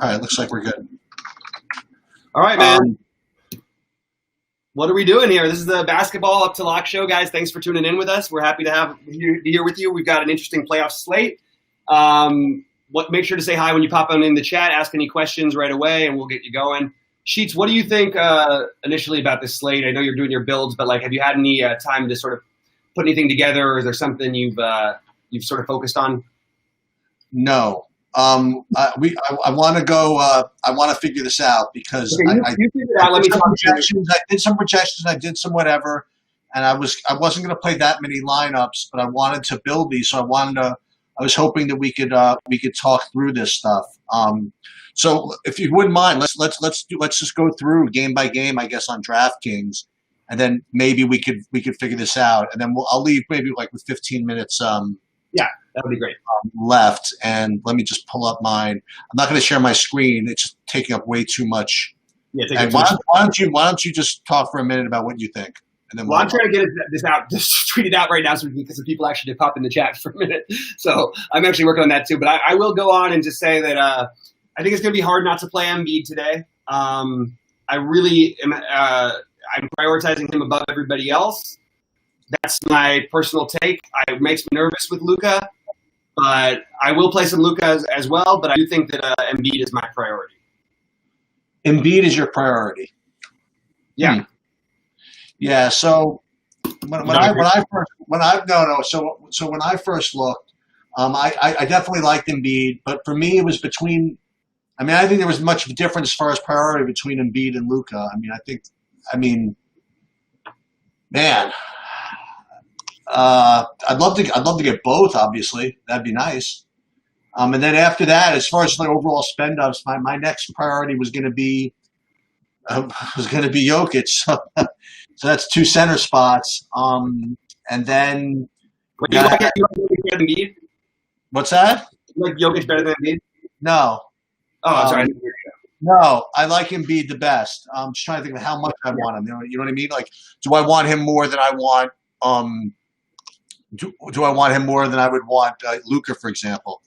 All right, looks like we're good. All right, man. What are we doing here? This is the Basketball Up to Lock show, guys. Thanks for tuning in with us. We're happy to be here with you. We've got an interesting playoff slate. Make sure to say hi when you pop on in the chat. Ask any questions right away, and we'll get you going. Sheets, what do you think initially about this slate? I know you're doing your builds, but have you had any time to sort of put anything together, or is there something you've sort of focused on? No. I want to go. I want to figure this out because I did some projections. I did some whatever, and I wasn't going to play that many lineups, but I wanted to build these. So I was hoping that we could talk through this stuff. So if you wouldn't mind, let's just go through game by game, I guess, on DraftKings, and then maybe we could figure this out, and then I'll leave maybe with 15 minutes. Yeah, that would be great. Left, and let me just pull up mine. I'm not going to share my screen; it's just taking up way too much. Yeah, why don't you just talk for a minute about what you think, and then I'm trying to get this out, just tweet it out right now, because the people actually did pop in the chat for a minute. So I'm actually working on that too. But I will go on and just say that I think it's going to be hard not to play Embiid today. I really am. I'm prioritizing him above everybody else. That's my personal take. It makes me nervous with Luka, but I will play some Luka as well. But I do think that Embiid is my priority. Embiid is your priority. Yeah. Yeah. So when I first looked, I definitely liked Embiid, but for me it was between. I mean, I think there was much difference as far as priority between Embiid and Luka. Man. I'd love to get both. Obviously, that'd be nice. And then after that, as far as overall spend ups, my next priority was going to be Jokic. So that's 2 center spots. And then you like Jokic better than Embiid? What's that? You like Jokic better than Embiid? No. Oh, I'm sorry. No, I like Embiid the best. I'm just trying to think of how much I want him. You know what I mean? Do I want him more than I want? Do I want him more than I would want Luka, for example?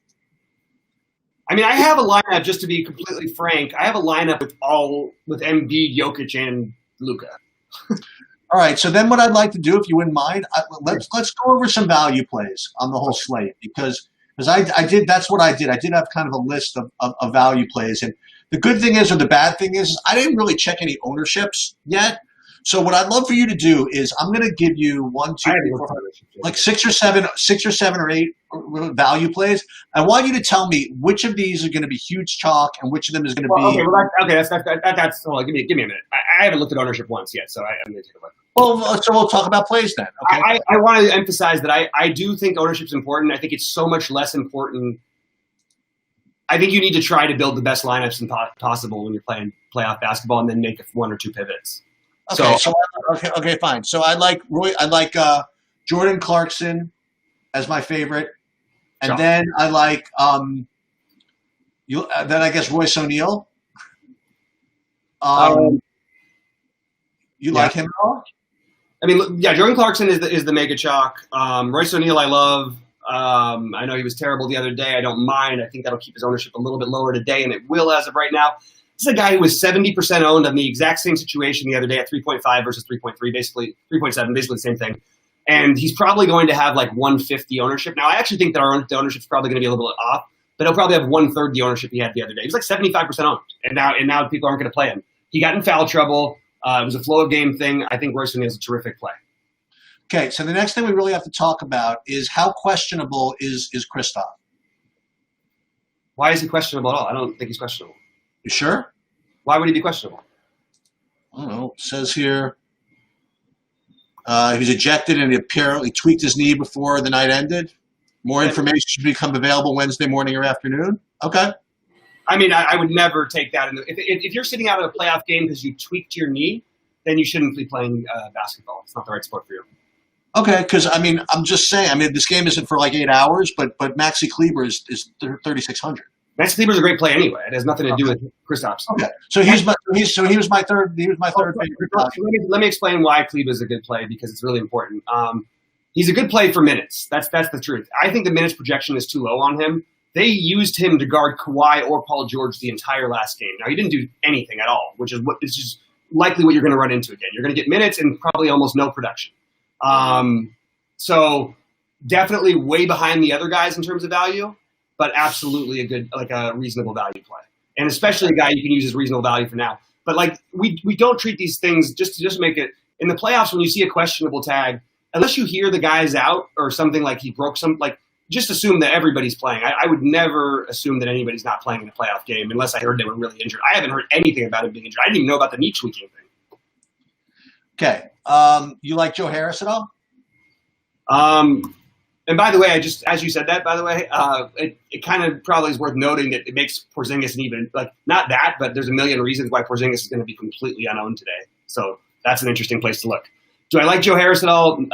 I mean, I have a lineup, just to be completely frank. I have a lineup with Embiid, Jokic, and Luka. All right. So then, what I'd like to do, if you wouldn't mind, let's go over some value plays on the whole slate because I did. That's what I did. I did have kind of a list of value plays, and the good thing is, or the bad thing is, I didn't really check any ownerships yet. So what I'd love for you to do is I'm going to give you 1, 2, 3, 4, 5, 6 or 7 or 8 value plays. I want you to tell me which of these are going to be huge chalk and which of them is going to be. That's hold on, give me a minute. I haven't looked at ownership once yet, so I'm going to take a look. Well, so we'll talk about plays then. Okay. I want to emphasize that I do think ownership's important. I think it's so much less important. I think you need to try to build the best lineups possible when you're playing playoff basketball, and then make 1 or 2 pivots. Okay, fine. So I like Jordan Clarkson as my favorite, and then I like then I guess Royce O'Neal. You like him at all? I mean, yeah, Jordan Clarkson is the mega chalk. Royce O'Neal I love. I know he was terrible the other day. I don't mind. I think that'll keep his ownership a little bit lower today, and it will as of right now. This is a guy who was 70% owned on the exact same situation the other day at 3.5 versus 3.3, basically 3.7, basically the same thing. And he's probably going to have 150 ownership. Now, I actually think that the ownership is probably going to be a little bit off, but he'll probably have 1/3 the ownership he had the other day. He was 75% owned, and now people aren't going to play him. He got in foul trouble. It was a flow of game thing. I think Royce O'Neal is a terrific play. Okay, so the next thing we really have to talk about is how questionable is Kristaps? Why is he questionable at all? I don't think he's questionable. You sure? Why would he be questionable? I don't know. It says here he was ejected and he apparently tweaked his knee before the night ended. More information should become available Wednesday morning or afternoon. Okay. I mean, I would never take that. If you're sitting out of a playoff game because you tweaked your knee, then you shouldn't be playing basketball. It's not the right sport for you. Okay, because, I mean, I'm just saying, I mean, this game isn't for 8 hours, but Maxi Kleber is 3,600. Maxi Kleber's a great play anyway. It has nothing to do with Kristaps. Okay, so he was my third favorite. Let me explain why Kleber is a good play because it's really important. He's a good play for minutes. That's the truth. I think the minutes projection is too low on him. they used him to guard Kawhi or Paul George the entire last game. Now, he didn't do anything at all, which is just likely what you're going to run into again. You're going to get minutes and probably almost no production. So definitely way behind the other guys in terms of value, but absolutely a reasonable value play. And especially a guy you can use as reasonable value for now. But like we don't treat these things just to make it in the playoffs when you see a questionable tag, unless you hear the guy's out or something like he broke some, like just assume that everybody's playing. I would never assume that anybody's not playing in a playoff game unless I heard they were really injured. I haven't heard anything about him being injured. I didn't even know about the knee tweaking thing. Okay. You like Joe Harris at all? And by the way, as you said that, by the way, it kind of probably is worth noting that it makes Porzingis not that, but there's a million reasons why Porzingis is going to be completely unowned today. So that's an interesting place to look. Do I like Joe Harris at all?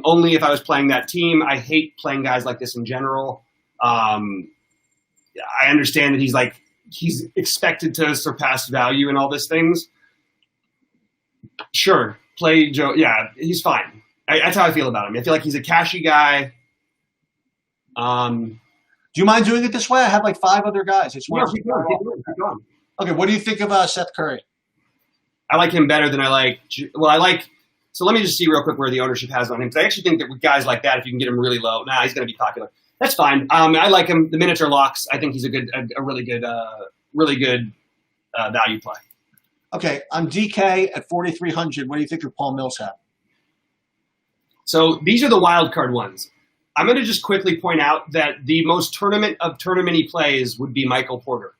Only if I was playing that team. I hate playing guys like this in general. I understand that he's expected to surpass value and all these things. Sure, play Joe. Yeah, he's fine. That's how I feel about him. I feel like he's a cashy guy. Do you mind doing it this way? I have like 5 other guys. Keep going. Okay, what do you think of Seth Curry? I like him better than I like. So let me just see real quick where the ownership has on him. Because I actually think that with guys like that, if you can get him really low, he's going to be popular. That's fine. I like him. The minutes are locks. I think he's a really good value play. Okay, on DK at 4,300, what do you think of Paul Millsap? So these are the wild card ones. I'm going to just quickly point out that the most tournament-y plays would be Michael Porter.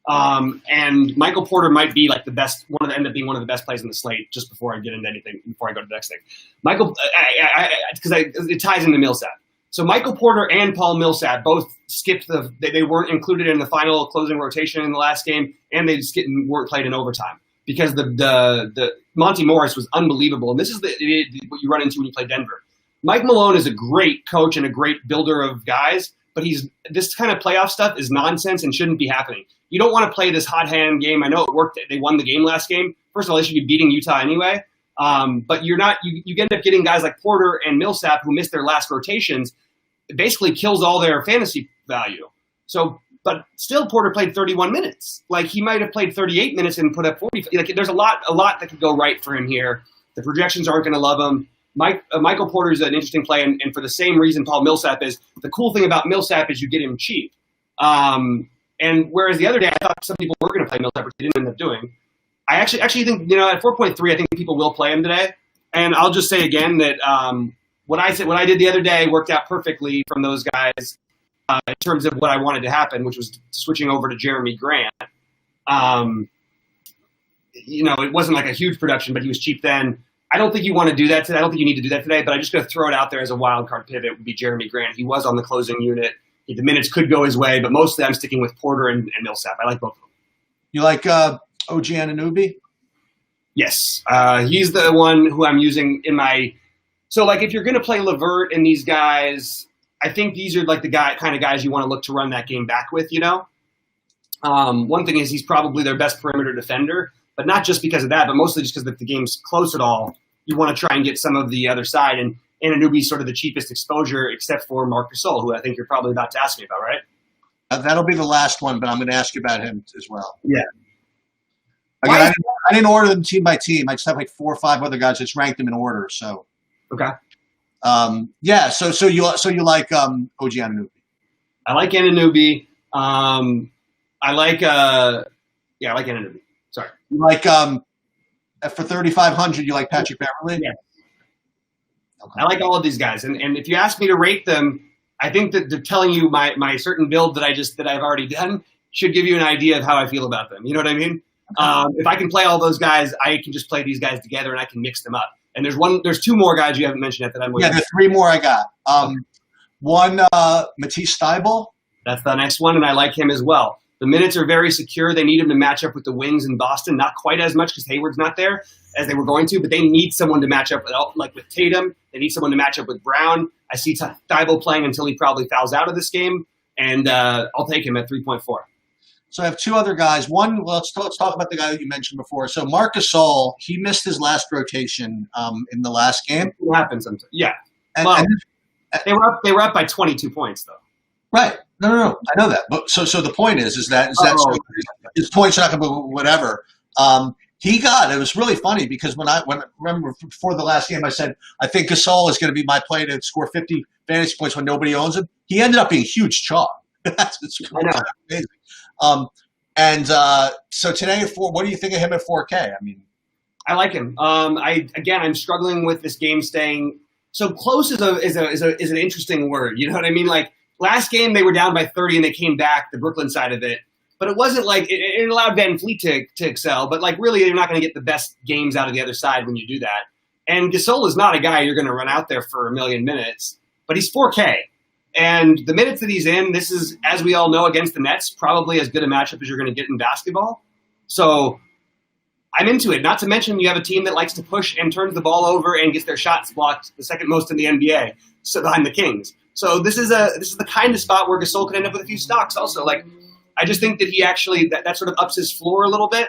And Michael Porter might be like end up being one of the best plays in the slate just before I get into anything, before I go to the next thing. Because it ties into Millsap. So Michael Porter and Paul Millsap both skipped they weren't included in the final closing rotation in the last game, and they just weren't played in overtime because the Monty Morris was unbelievable. And this is what you run into when you play Denver. Mike Malone is a great coach and a great builder of guys, but this kind of playoff stuff is nonsense and shouldn't be happening. You don't want to play this hot hand game. I know it worked. They won the game last game. First of all, they should be beating Utah anyway. But you're not. You end up getting guys like Porter and Millsap who missed their last rotations. It basically kills all their fantasy value. So, but still, Porter played 31 minutes. Like he might have played 38 minutes and put up 40. Like there's a lot that could go right for him here. The projections aren't going to love him. Michael Porter is an interesting play, and for the same reason Paul Millsap is. The cool thing about Millsap is you get him cheap. And whereas the other day I thought some people were going to play Millsap, which they didn't end up doing. I actually think, at 4.3, I think people will play him today. And I'll just say again that what I did the other day worked out perfectly from those guys in terms of what I wanted to happen, which was switching over to Jeremy Grant. It wasn't like a huge production, but he was cheap then. I don't think you want to do that today. I don't think you need to do that today, but I'm just going to throw it out there as a wild card pivot would be Jeremy Grant. He was on the closing unit. The minutes could go his way, but mostly I'm sticking with Porter and Millsap. I like both of them. You like OG Anunoby? Yes. He's the one who I'm using in my – so, like, if you're going to play LeVert and these guys, I think these are, like, the kind of guys you want to look to run that game back with, One thing is he's probably their best perimeter defender, but not just because of that, but mostly just because if the game's close at all, you want to try and get some of the other side. And Anunoby's sort of the cheapest exposure except for Marc Gasol, who I think you're probably about to ask me about, right? That'll be the last one, but I'm going to ask you about him as well. Yeah. Again, I didn't order them team by team. I just have like 4 or 5 other guys. Just ranked them in order. So. Okay. Yeah. So you like OG Anunoby? I like Anunoby. I like Anunoby. Sorry. You like for 3,500. You like Patrick Beverley? Yeah. Okay. I like all of these guys, and if you ask me to rate them, I think that they're telling you my certain build that I've already done should give you an idea of how I feel about them. You know what I mean? If I can play all those guys, I can just play these guys together and I can mix them up. And there's 2 more guys you haven't mentioned yet that I'm waiting. Yeah, there's 3 more I got. One, Matisse Thybulle. That's the next one, and I like him as well. The minutes are very secure. They need him to match up with the wings in Boston. Not quite as much because Hayward's not there as they were going to, but they need someone to match up with, like with Tatum. They need someone to match up with Brown. I see Thybulle playing until he probably fouls out of this game, and I'll take him at 3.4. So I have 2 other guys. One, let's talk about the guy that you mentioned before. So Marc Gasol, he missed his last rotation in the last game. It happens sometimes. Yeah. And they were up by 22 points though. Right. No. I know that, but so the point is that so his points are not going to be whatever. He got it was really funny because when remember before the last game I said I think Gasol is going to be my play to score 50 fantasy points when nobody owns him. He ended up being huge chalk. That's amazing. So today at 4, what do you think of him at 4K? I mean, I like him. I'm struggling with this game staying so close. Is an interesting word. You know what I mean? Like last game they were down by 30 and they came back. The Brooklyn side of it. But it wasn't like it allowed Van Fleet to excel. But like really, you're not going to get the best games out of the other side when you do that. And Gasol is not a guy you're going to run out there for a million minutes. But he's 4K, and the minutes that he's in, this is, as we all know, against the Nets, probably as good a matchup as you're going to get in basketball. So I'm into it. Not to mention you have a team that likes to push and turns the ball over and gets their shots blocked the second most in the NBA, so behind the Kings. So this is the kind of spot where Gasol could end up with a few stocks. Also, like. I just think that he actually that sort of ups his floor a little bit.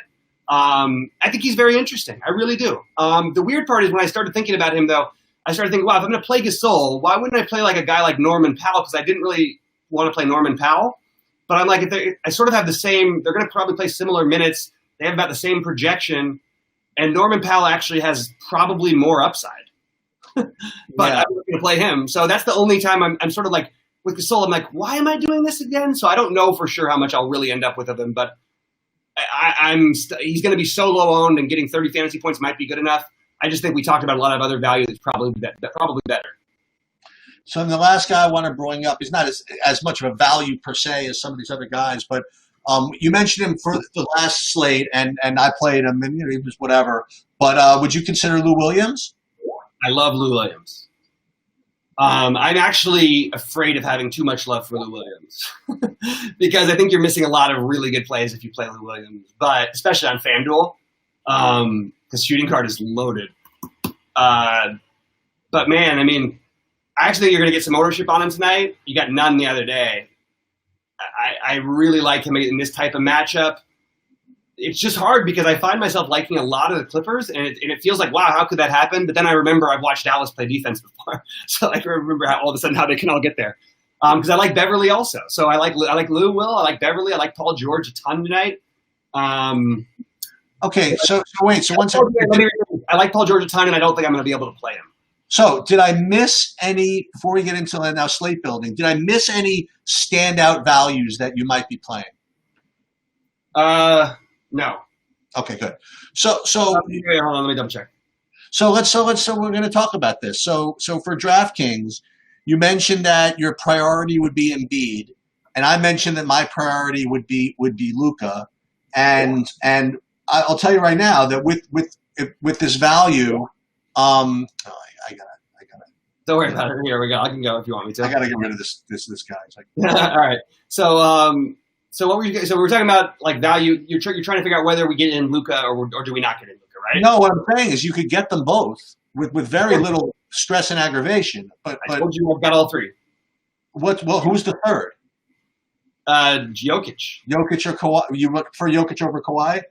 I think he's very interesting. I really do. The weird part is when I started thinking about him, though, I started thinking, wow, if I'm going to play Gasol, why wouldn't I play like a guy like Norman Powell? Because I didn't really want to play Norman Powell. But I'm like, I sort of have the same. They're going to probably play similar minutes. They have about the same projection, and Norman Powell actually has probably more upside. But I'm going to play him. So that's the only time I'm sort of like. With Gasol, I'm like, why am I doing this again? So I don't know for sure how much I'll really end up with him, but he's going to be so low owned, and getting 30 fantasy points might be good enough. I just think we talked about a lot of other value that's probably better. So the last guy I want to bring up, he's not as much of a value per se as some of these other guys, but you mentioned him for the last slate, and I played him, and he was whatever. But would you consider Lou Williams? I love Lou Williams. I'm actually afraid of having too much love for Lou Williams because I think you're missing a lot of really good plays if you play Lou Williams, but especially on FanDuel, because shooting card is loaded. But man, I mean, I actually think you're going to get some ownership on him tonight. You got none the other day. I really like him in this type of matchup. It's just hard because I find myself liking a lot of the Clippers, and it feels like, wow, how could that happen? But then I remember I've watched Dallas play defense before, so I can remember how all of a sudden how they can all get there. Because I like Beverly also, so I like Lou Will, I like Beverly, I like Paul George a ton tonight. Okay, so wait, so once I like Paul George a ton, and I don't think I'm going to be able to play him. So did I miss any before we get into now slate building? Did I miss any standout values that you might be playing? No. Okay, good. So hold on, let me double check. So we're going to talk about this. So for DraftKings, you mentioned that your priority would be Embiid, and I mentioned that my priority would be Luka, and I'll tell you right now that with this value, I got it. Don't worry about it. Here we go. I can go if you want me to. I got to get rid of this guy. It's like, all right. So what were you? So we were talking about like value. You're trying to figure out whether we get in Luka or do we not get in Luka, right? No, what I'm saying is you could get them both with very little stress and aggravation. But I told you I've got all three. Who's the third? Jokic. Jokic or Kawhi? You look for Jokic over Kawhi?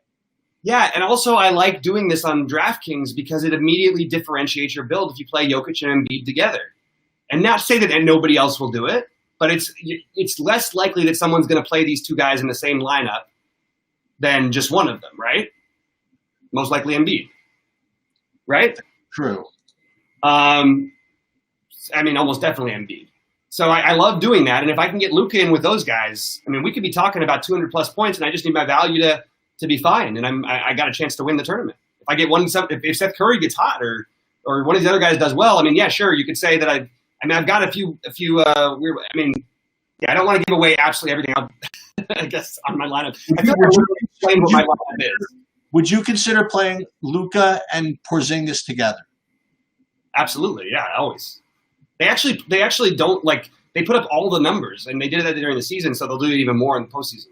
Yeah, and also I like doing this on DraftKings because it immediately differentiates your build if you play Jokic and Embiid together. And not to say that nobody else will do it, but it's less likely that someone's going to play these two guys in the same lineup than just one of them, right? Most likely Embiid, right? True. I mean, almost definitely Embiid. So I love doing that, and if I can get Luka in with those guys, I mean, we could be talking about 200-plus points, and I just need my value to be fine, and I got a chance to win the tournament. If I get if Seth Curry gets hot or one of these other guys does well, I mean, yeah, sure, you could say that I've got a few weird. I mean, yeah, I don't want to give away absolutely everything. I guess on my lineup, I feel like I'm really explaining what my lineup is. Would you consider playing Luka and Porzingis together? Absolutely, yeah, always. They actually don't they put up all the numbers, and they did that during the season, so they'll do it even more in the postseason.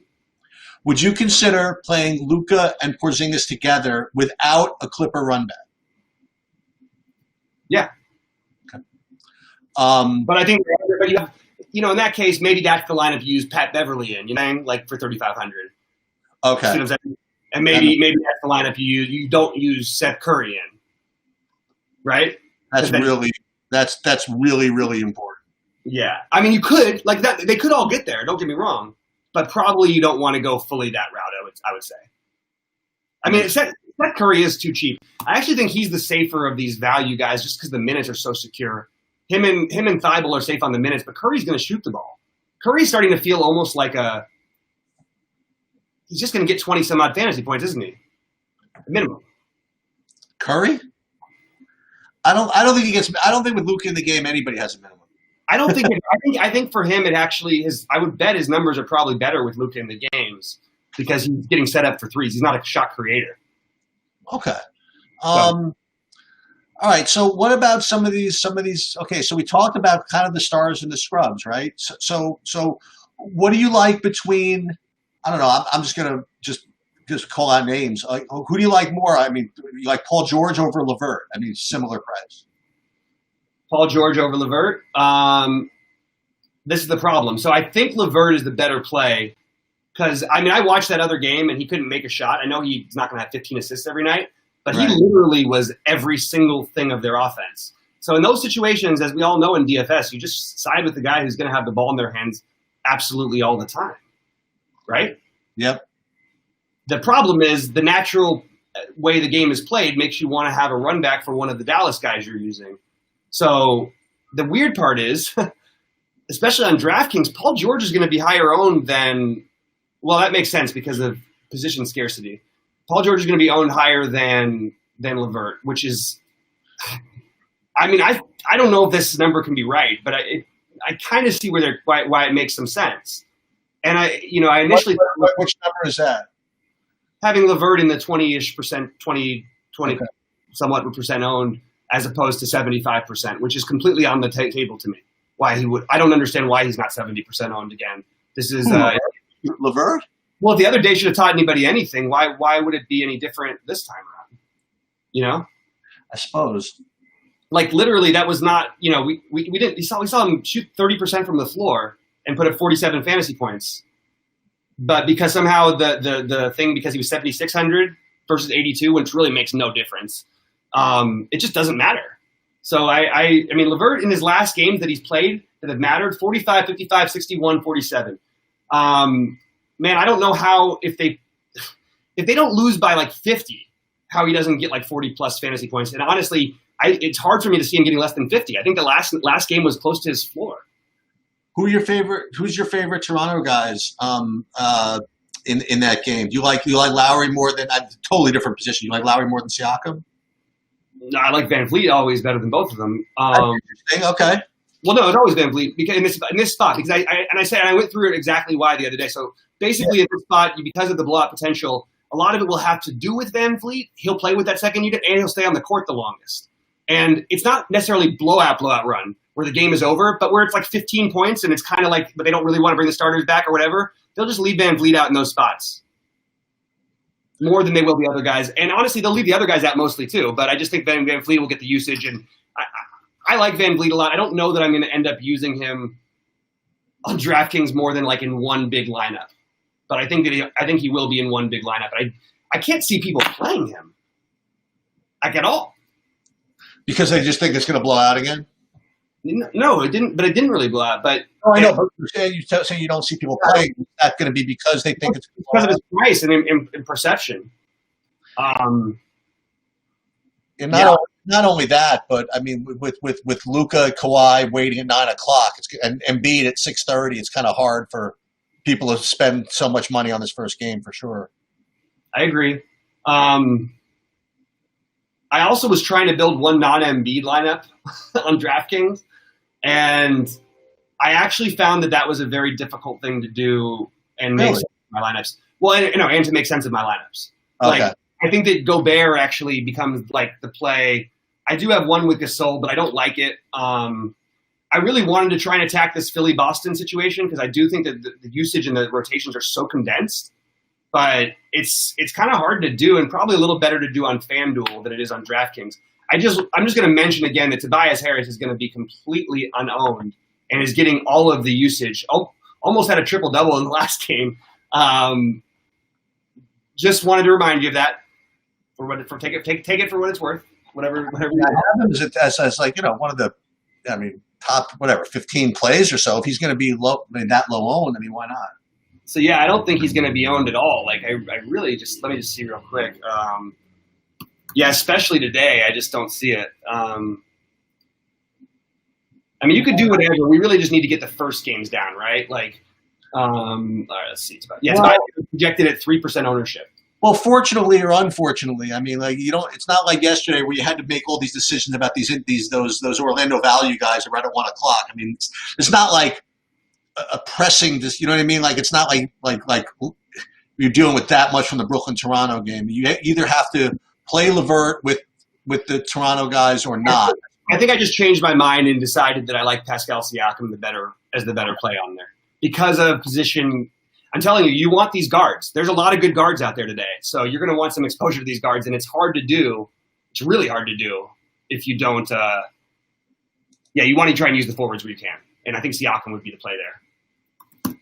Would you consider playing Luka and Porzingis together without a Clipper run back? Yeah. Okay. But I think, in that case, maybe that's the lineup you use Pat Beverly in, for 3,500. Okay. You know and maybe that's the lineup you don't use Seth Curry in, right? That's really, really important. Yeah, I mean, you could like that. They could all get there. Don't get me wrong, but probably you don't want to go fully that route. I would say. I mean, Seth Curry is too cheap. I actually think he's the safer of these value guys, just because the minutes are so secure. Him and Thibault are safe on the minutes, but Curry's going to shoot the ball. Curry's starting to feel almost like he's just going to get 20 some odd fantasy points, isn't he? Minimum. Curry? I don't think he gets. I don't think with Luka in the game anybody has a minimum. I think for him it actually is. I would bet his numbers are probably better with Luka in the games because he's getting set up for threes. He's not a shot creator. Okay. All right. So what about some of these? Okay. So we talked about kind of the stars and the scrubs, right? So what do you like between? I don't know. I'm just gonna just call out names. Like, who do you like more? I mean, you like Paul George over LeVert? I mean, similar price. Paul George over LeVert. This is the problem. So I think LeVert is the better play because, I mean, I watched that other game and he couldn't make a shot. I know he's not going to have 15 assists every night, but right. He literally was every single thing of their offense. So in those situations, as we all know in DFS, you just side with the guy who's going to have the ball in their hands absolutely all the time, right? Yep. The problem is the natural way the game is played makes you want to have a run back for one of the Dallas guys you're using. So the weird part is, especially on DraftKings, Paul George is going to be higher owned than, well, that makes sense because of position scarcity. Paul George is going to be owned higher than LeVert, which is, I mean, I don't know if this number can be right, but I kind of see why it makes some sense. And I initially which number is that? Having LeVert in the 20-ish percent, 20 okay. Somewhat percent owned, as opposed to 75%, which is completely on the table to me. Why he would? I don't understand why he's not 70% owned again. This is LeVert. Well, the other day should have taught anybody anything. Why would it be any different this time around? You know, I suppose. Like literally, that was not. You know, we didn't. We saw him shoot 30% from the floor and put up 47 fantasy points. But because somehow the thing because he was 7,600 versus 82, which really makes no difference. It just doesn't matter. So I mean, LeVert in his last games that he's played that have mattered, 45, 55, 61, 47. Man, I don't know how if they don't lose by like 50, how he doesn't get like 40 plus fantasy points. And honestly, it's hard for me to see him getting less than 50. I think the last game was close to his floor. Who's your favorite Toronto guys in that game? Do you like Lowry more than a totally different position? You like Lowry more than Siakam? No, I like Van Vliet always better than both of them. Interesting. Okay. Well, no, it's always Van Vliet because in this spot because I went through it exactly why the other day. So basically, in this spot, because of the blowout potential, a lot of it will have to do with Van Vliet. He'll play with that second unit and he'll stay on the court the longest. And it's not necessarily blowout run where the game is over, but where it's like 15 points and it's kind of like, but they don't really want to bring the starters back or whatever. They'll just leave Van Vliet out in those spots more than they will the other guys. And honestly, they'll leave the other guys out mostly too. But I just think Van Vliet will get the usage, and I like Van Vliet a lot. I don't know that I'm going to end up using him on DraftKings more than like in one big lineup. But I think he will be in one big lineup. I can't see people playing him like at all because they just think it's going to blow out again. No, it didn't. But it didn't really blow out. But I know. But you're saying you don't see people playing. Is that going to be because they think it's because of his price and perception? And not only that, but I mean, with Luka, Kawhi waiting at 9 o'clock, and Embiid at 6:30, it's kind of hard for people to spend so much money on this first game for sure. I agree. I also was trying to build one non-Embiid lineup on DraftKings, and I actually found that was a very difficult thing to do and make sense of my lineups. Well, and to make sense of my lineups. Okay. Like, I think that Gobert actually becomes like the play. I do have one with Gasol, but I don't like it. I really wanted to try and attack this Philly-Boston situation because I do think that the usage and the rotations are so condensed. But it's kind of hard to do and probably a little better to do on FanDuel than it is on DraftKings. I'm just going to mention again that Tobias Harris is going to be completely unowned and is getting all of the usage. Almost had a triple-double in the last game. Just wanted to remind you of that. Take it for what it's worth. Whatever. As like one of the. I mean, top whatever 15 plays or so. If he's going to be that low owned, I mean, why not? So yeah, I don't think he's going to be owned at all. Like I really just let me just see real quick. Yeah, especially today, I just don't see it. I mean, you could do whatever. We really just need to get the first games down, right? Like, all right, let's see. It's about projected at 3% ownership. Well, fortunately or unfortunately, I mean, like it's not like yesterday where you had to make all these decisions about those Orlando value guys around at 1 o'clock. I mean, it's not like a pressing, you know what I mean? Like it's not like you're dealing with that much from the Brooklyn Toronto game. You either have to play LeVert with the Toronto guys or not. I think I just changed my mind and decided that I like Pascal Siakam as the better play on there because of position. I'm telling you, you want these guards. There's a lot of good guards out there today. So you're going to want some exposure to these guards, and it's hard to do. It's really hard to do if you don't you want to try and use the forwards where you can. And I think Siakam would be the play there.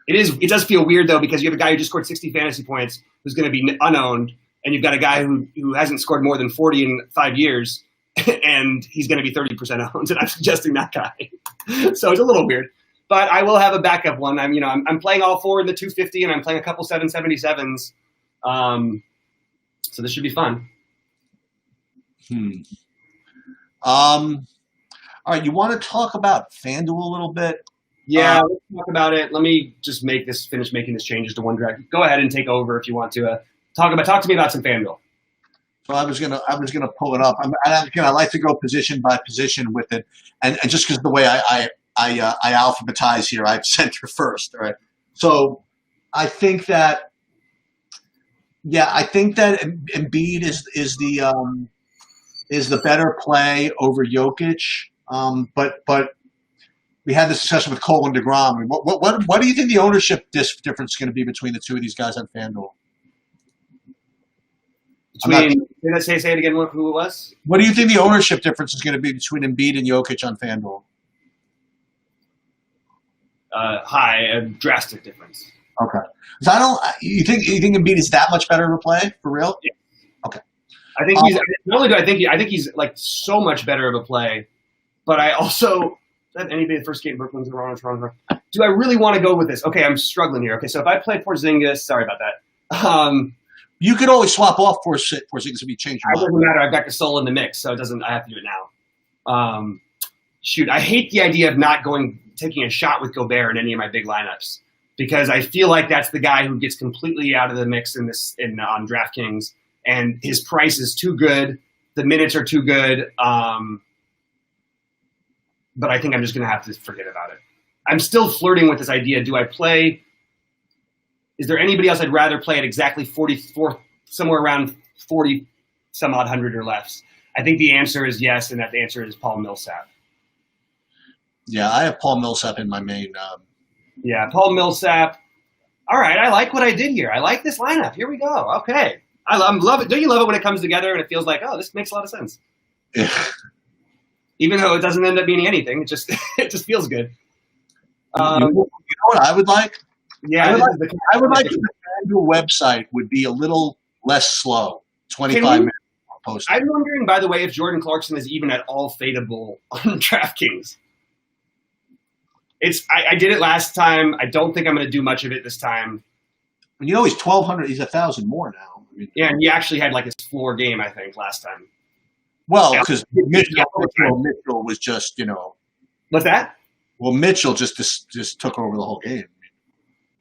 It does feel weird, though, because you have a guy who just scored 60 fantasy points who's going to be unowned, and you've got a guy who hasn't scored more than 40 in 5 years, and he's going to be 30% owned, and I'm suggesting that guy. So it's a little weird. But I will have a backup one. I'm playing all 4 in the 250, and I'm playing a couple 777s. So this should be fun. All right, you want to talk about FanDuel a little bit? Yeah, let's talk about it. Let me just finish making this changes to OneDraft. Go ahead and take over if you want to. Talk to me about some FanDuel. So I was gonna pull it up. I like to go position by position with it, and just because of the way I alphabetize here, I center first. All right. So I think that Embiid is the better play over Jokic. But we had this discussion with Cole and DeGrom. What do you think the ownership difference is going to be between the two of these guys on FanDuel? Say it again. Who it was? What do you think the ownership difference is going to be between Embiid and Jokic on FanDuel? High, a drastic difference. Okay. So you think Embiid is that much better of a play for real? Yeah. Okay. I think he's not only do I think he's like so much better of a play, but I also anybody the first game Brooklyn's Toronto. Do I really want to go with this? Okay, I'm struggling here. Okay, so if I play Porzingis, sorry about that. You could always swap off Porzingis if you change your mind. It doesn't matter. I've got Gasol in the mix, so it doesn't. I have to do it now. Shoot, I hate the idea of not taking a shot with Gobert in any of my big lineups because I feel like that's the guy who gets completely out of the mix on DraftKings, and his price is too good. The minutes are too good. But I think I'm just going to have to forget about it. I'm still flirting with this idea. Do I play? Is there anybody else I'd rather play at exactly 44, somewhere around 40 some odd hundred or less? I think the answer is yes, and that the answer is Paul Millsap. Yeah, I have Paul Millsap in my main. Yeah, Paul Millsap. All right, I like what I did here. I like this lineup. Here we go. Okay. I love it. Don't you love it when it comes together and it feels like, oh, this makes a lot of sense? Yeah. Even though it doesn't end up meaning anything, it just feels good. You know what I would like? Yeah, I would like if the FanDuel website would be a little less slow. 25 minutes post. I'm wondering, by the way, if Jordan Clarkson is even at all fadeable on DraftKings. I did it last time. I don't think I'm going to do much of it this time. You know, he's 1,200. He's 1,000 more now. I mean, yeah, and he actually had like his floor game, I think, last time. Well, because Mitchell was just, What's that? Well, Mitchell just took over the whole game.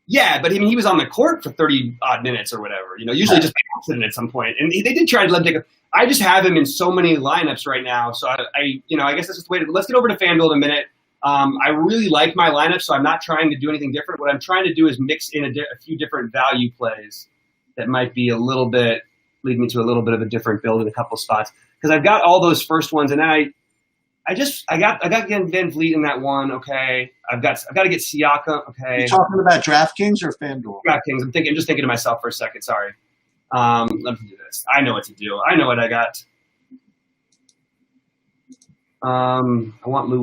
Yeah, but he was on the court for 30 odd minutes or whatever. Usually just by accident at some point. And they did try to let him take I just have him in so many lineups right now. So I guess that's just the way to. Let's get over to FanDuel in a minute. I really like my lineup, so I'm not trying to do anything different. What I'm trying to do is mix in a few different value plays that might be lead me to a little bit of a different build in a couple spots. Because I've got all those first ones, and then I got Van Vliet in that one. Okay, I've got to get Siakam. Okay, you talking about DraftKings or FanDuel? DraftKings. I'm just thinking to myself for a second. Sorry. Let me do this. I know what to do. I know what I got. I want Lou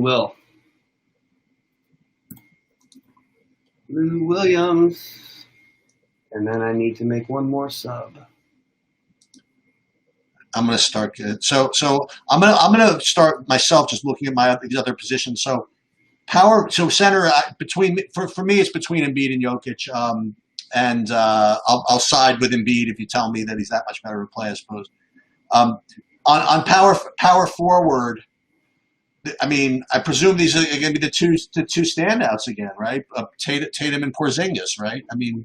Williams, and then I need to make one more sub. I'm going to start. So I'm going to start myself just looking at these other positions. So power. So center for me, it's between Embiid and Jokic. And I'll side with Embiid if you tell me that he's that much better to play, I suppose. On power forward, I mean, I presume these are going to be the two standouts again, right? Tatum and Porzingis, right? I mean,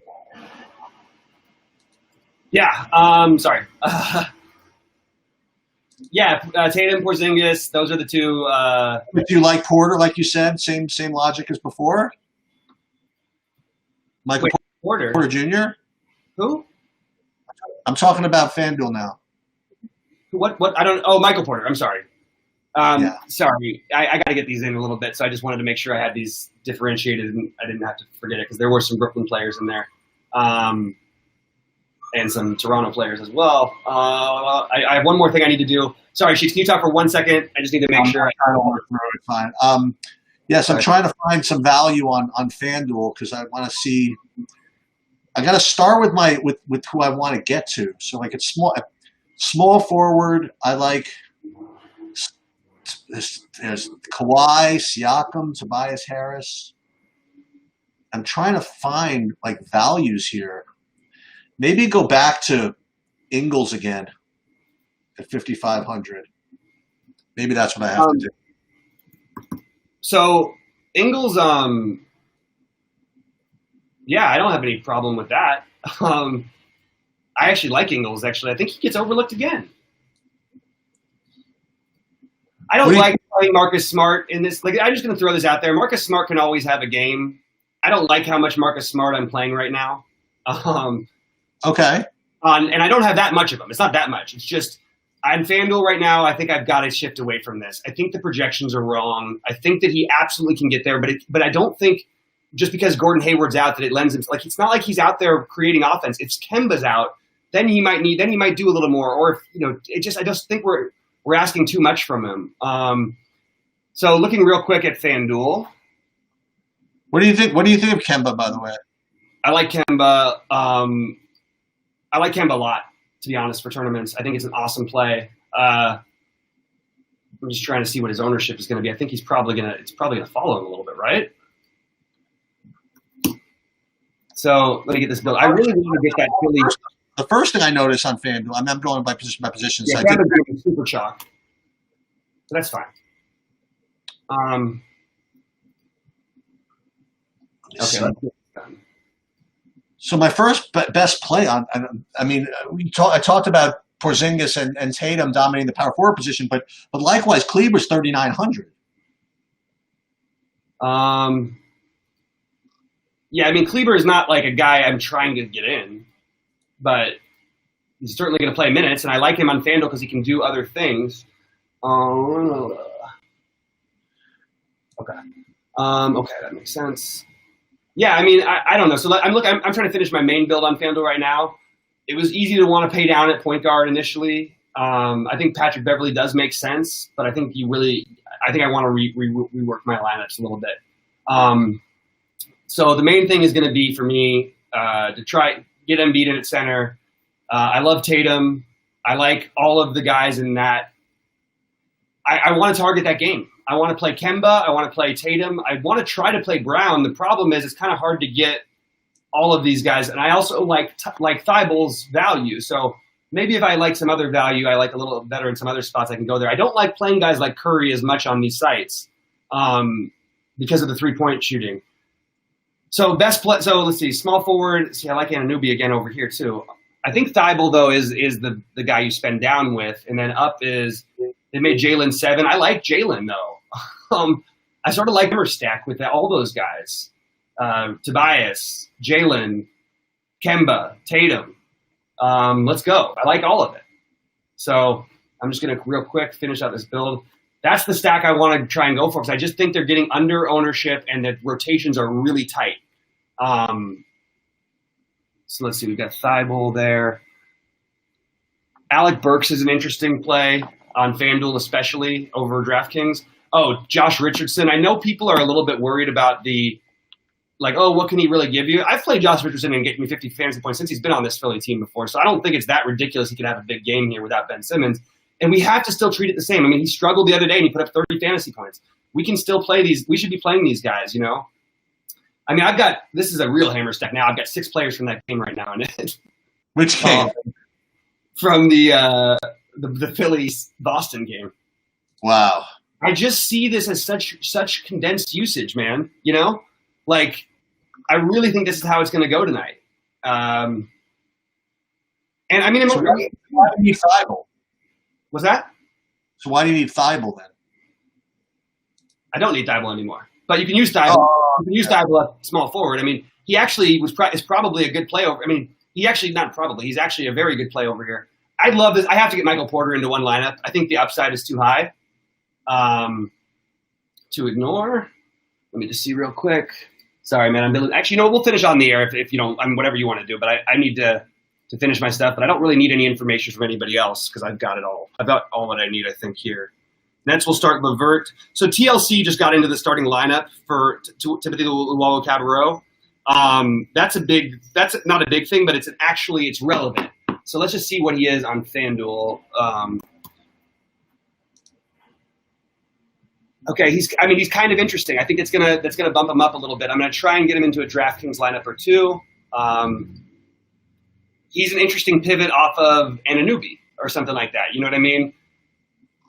yeah. Sorry. Yeah, Tatum, Porzingis, those are the two. Do you like Porter, like you said? Same logic as before? Michael Porter Jr.? Who? I'm talking about FanDuel now. What? I don't. Oh, Michael Porter. I'm sorry. Yeah. Sorry, I got to get these in a little bit, so I just wanted to make sure I had these differentiated, and I didn't have to forget it because there were some Brooklyn players in there, and some Toronto players as well. I have one more thing I need to do. Sorry, Sheeks, can you talk for 1 second? I just need to make sure. I don't want to throw it. Fine. Yes, I'm trying to find some value on FanDuel because I want to see. I got to start with who I want to get to. So like it's small forward. I like. There's Kawhi, Siakam, Tobias Harris. I'm trying to find like values here. Maybe go back to Ingles again at 5,500. Maybe that's what I have to do. So Ingles, yeah, I don't have any problem with that. I actually like Ingles. Actually, I think he gets overlooked again. I don't like playing Marcus Smart in this. Like, I'm just going to throw this out there. Marcus Smart can always have a game. I don't like how much Marcus Smart I'm playing right now. Okay. And I don't have that much of him. It's not that much. It's just on FanDuel right now, I think I've got to shift away from this. I think the projections are wrong. I think that he absolutely can get there, but I don't think just because Gordon Hayward's out that it lends him. Like, it's not like he's out there creating offense. If Kemba's out, then he might do a little more. Or if, I just think we're asking too much from him. So looking real quick at FanDuel. What do you think? What do you think of Kemba, by the way? I like Kemba. I like Kemba a lot, to be honest, for tournaments. I think it's an awesome play. I'm just trying to see what his ownership is going to be. I think it's probably going to follow him a little bit, right? So let me get this built. I really want to get that Philly. The first thing I noticed on FanDuel, I'm going by position. Yeah, Kemba's super chalk. So that's fine. Okay. So my first best play on, I mean, I talked about Porzingis and Tatum dominating the power forward position, but likewise, Kleber's 3,900. Yeah, I mean, Kleber is not like a guy I'm trying to get in, but he's certainly going to play minutes, and I like him on FanDuel because he can do other things. Okay. Okay, that makes sense. Yeah, I mean, I don't know. So I'm trying to finish my main build on FanDuel right now. It was easy to want to pay down at point guard initially. I think Patrick Beverley does make sense, but I think I want to rework my lineups a little bit. So the main thing is going to be for me to try get Embiid in at center. I love Tatum. I like all of the guys in that. I want to target that game. I want to play Kemba. I want to play Tatum. I want to try to play Brown. The problem is it's kind of hard to get all of these guys. And I also like Thybulle's value. So maybe if I like some other value, I like a little better in some other spots, I can go there. I don't like playing guys like Curry as much on these sites because of the three-point shooting. So so let's see, small forward. See, I like Anunoby again over here too. I think Thybulle, though, is the guy you spend down with. And then up is they made Jalen 7. I like Jalen, though. I sort of like him stack with all those guys. Tobias, Jalen, Kemba, Tatum. Let's go. I like all of it. So I'm just going to real quick finish out this build. That's the stack I want to try and go for because I just think they're getting under ownership and the rotations are really tight. So let's see. We've got Thybulle there. Alec Burks is an interesting play on FanDuel, especially over DraftKings. Oh, Josh Richardson. I know people are a little bit worried about the like, oh, what can he really give you? I've played Josh Richardson and getting me 50 fantasy points since he's been on this Philly team before, so I don't think it's that ridiculous he could have a big game here without Ben Simmons. And we have to still treat it the same. I mean, he struggled the other day and he put up 30 fantasy points. We can still play these. We should be playing these guys, you know? I mean, this is a real hammer stack now. I've got 6 players from that game right now in it. Which game? From the Phillies-Boston game. Wow. I just see this as such condensed usage, man. You know? Like, I really think this is how it's going to go tonight. And I mean, so why do you need Thibault? What's that? So why do you need Thibault then? I don't need Thibault anymore. But you can use Thibault. You can use Thibault at small forward. I mean, he actually is probably a good play over. I mean, he's actually a very good play over here. I'd love this. I have to get Michael Porter into one lineup. I think the upside is too high to ignore. Let me just see real quick. Sorry, man. I'm building. Actually, we'll finish on the air if you don't. I mean, whatever you want to do. But I need to finish my stuff. But I don't really need any information from anybody else because I've got it all. I've got all that I need, I think, here. Nets will start Levert. So TLC just got into the starting lineup for Timothy Luwawu-Cabarrot. That's not a big thing, but it's relevant. So let's just see what he is on FanDuel. Okay, he's kind of interesting. I think that's gonna bump him up a little bit. I'm gonna try and get him into a DraftKings lineup or two. He's an interesting pivot off of Anunoby or something like that. You know what I mean?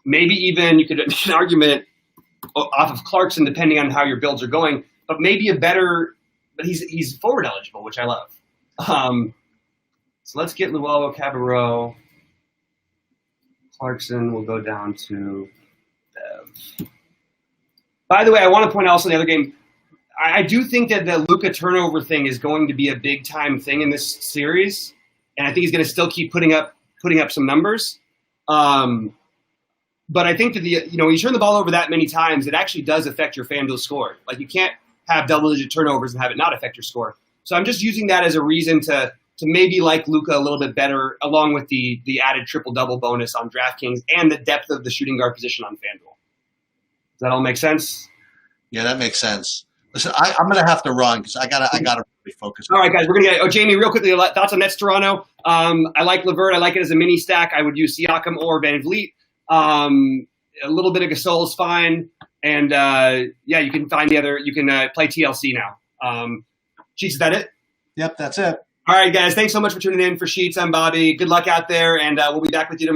Maybe even you could make an argument off of Clarkson, depending on how your builds are going. But maybe but he's forward eligible, which I love. So let's get Luwawu-Cabarrot. Clarkson will go down to Bev. By the way, I want to point out also the other game. I do think that the Luka turnover thing is going to be a big time thing in this series, and I think he's going to still keep putting up some numbers. But I think that when you turn the ball over that many times, it actually does affect your FanDuel score. Like, you can't have double-digit turnovers and have it not affect your score. So I'm just using that as a reason to maybe like Luka a little bit better, along with the added triple-double bonus on DraftKings and the depth of the shooting guard position on FanDuel. Does that all make sense? Yeah, that makes sense. Listen, I'm going to have to run because I gotta really focus. All right, guys, we're going to get Jamie, real quickly, thoughts on Nets Toronto. I like Levert. I like it as a mini stack. I would use Siakam or Van Vliet. A little bit of Gasol is fine, and you can find the other. You can play TLC now. Sheets, is that it? Yep, that's it. All right, guys. Thanks so much for tuning in. For Sheets, I'm Bobby. Good luck out there, and we'll be back with you tomorrow.